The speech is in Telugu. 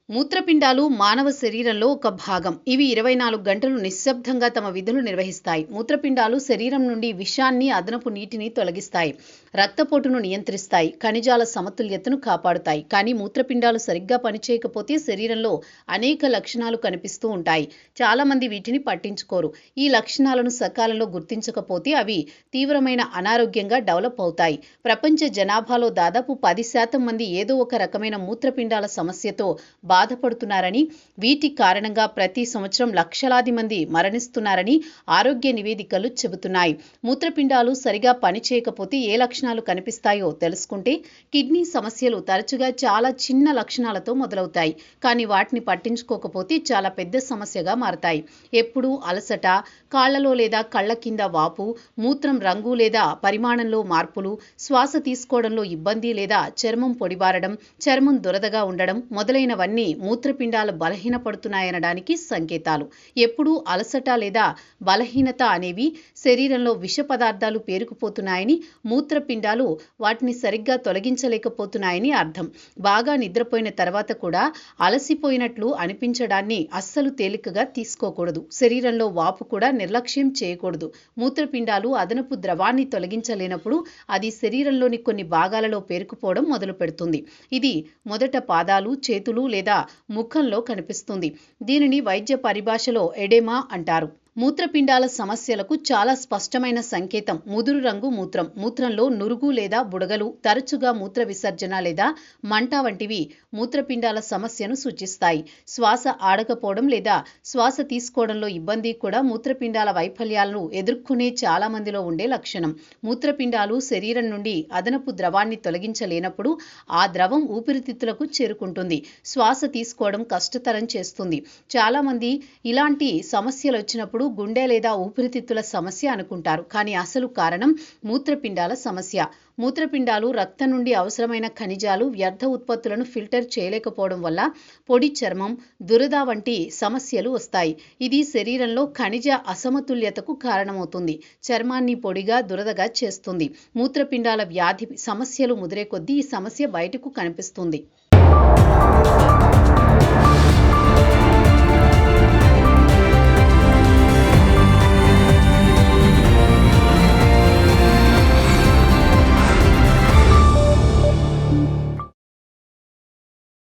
మూత్రపిండాలు మానవ శరీరంలో ఒక భాగం. ఇవి 24 గంటలు నిశ్శబ్దంగా తమ విధులు నిర్వహిస్తాయి. మూత్రపిండాలు శరీరం నుండి విషాన్ని, అదనపు నీటిని తొలగిస్తాయి, రక్తపోటును నియంత్రిస్తాయి, ఖనిజాల సమతుల్యతను కాపాడుతాయి. కానీ మూత్రపిండాలు సరిగ్గా పనిచేయకపోతే శరీరంలో అనేక లక్షణాలు కనిపిస్తూ ఉంటాయి. చాలామంది వీటిని పట్టించుకోరు. ఈ లక్షణాలను సకాలంలో గుర్తించకపోతే అవి తీవ్రమైన అనారోగ్యంగా డెవలప్ అవుతాయి. ప్రపంచ జనాభాలో దాదాపు 10% మంది ఏదో ఒక రకమైన మూత్రపిండాల సమస్యతో బాధపడుతున్నారని, వీటి కారణంగా ప్రతి సంవత్సరం లక్షలాది మంది మరణిస్తున్నారని ఆరోగ్య నివేదికలు చెబుతున్నాయి. మూత్రపిండాలు సరిగా పనిచేయకపోతే ఏ లక్షణాలు కనిపిస్తాయో తెలుసుకుంటే, కిడ్నీ సమస్యలు తరచుగా చాలా చిన్న లక్షణాలతో మొదలవుతాయి. కానీ వాటిని పట్టించుకోకపోతే చాలా పెద్ద సమస్యగా మారతాయి. ఎప్పుడూ అలసట, కాళ్లలో లేదా కళ్ల కింద వాపు, మూత్రం రంగు లేదా పరిమాణంలో మార్పులు, శ్వాస తీసుకోవడంలో ఇబ్బంది లేదా చర్మం పొడిబారడం, చర్మం దురదగా ఉండడం మొదలైనవన్నీ మూత్రపిండాలు బలహీనపడుతున్నాయనడానికి సంకేతాలు. ఎప్పుడూ అలసట లేదా బలహీనత అనేవి శరీరంలో విష పదార్థాలు పేరుకుపోతున్నాయని, మూత్రపిండాలు వాటిని సరిగ్గా తొలగించలేకపోతున్నాయని అర్థం. బాగా నిద్రపోయిన తర్వాత కూడా అలసిపోయినట్లు అనిపించడాన్ని అస్సలు తేలికగా తీసుకోకూడదు. శరీరంలో వాపు కూడా నిర్లక్ష్యం చేయకూడదు. మూత్రపిండాలు అదనపు ద్రవాన్ని తొలగించలేనప్పుడు అది శరీరంలోని కొన్ని భాగాలలో పేరుకుపోవడం మొదలు పెడుతుంది. ఇది మొదట పాదాలు, చేతులు లేదా ముఖంలో కనిపిస్తుంది. దీనిని వైద్య పరిభాషలో ఎడెమా అంటారు. మూత్రపిండాల సమస్యలకు చాలా స్పష్టమైన సంకేతం ముదురు రంగు మూత్రం. మూత్రంలో నురుగు లేదా బుడగలు, తరచుగా మూత్ర విసర్జన లేదా మంట వంటివి మూత్రపిండాల సమస్యను సూచిస్తాయి. శ్వాస ఆడకపోవడం లేదా శ్వాస తీసుకోవడంలో ఇబ్బంది కూడా మూత్రపిండాల వైఫల్యాలను ఎదుర్కొనే చాలా మందిలో ఉండే లక్షణం. మూత్రపిండాలు శరీరం నుండి అదనపు ద్రవాన్ని తొలగించలేనప్పుడు ఆ ద్రవం ఊపిరితిత్తులకు చేరుకుంటుంది. శ్వాస తీసుకోవడం కష్టతరం చేస్తుంది. చాలా మంది ఇలాంటి సమస్యలు వచ్చినప్పుడు గుండె లేదా ఊపిరితిత్తుల సమస్య అనుకుంటారు. కానీ అసలు కారణం మూత్రపిండాల సమస్య. మూత్రపిండాలు రక్తం నుండి అవసరమైన ఖనిజాలు, వ్యర్థ ఉత్పత్తులను ఫిల్టర్ చేయలేకపోవడం వల్ల పొడి చర్మం, దురద వంటి సమస్యలు వస్తాయి. ఇది శరీరంలో ఖనిజ అసమతుల్యతకు కారణమవుతుంది. చర్మాన్ని పొడిగా, దురదగా చేస్తుంది. మూత్రపిండాల వ్యాధి సమస్యలు ముదిరే కొద్దీ ఈ సమస్య బయటకు కనిపిస్తుంది.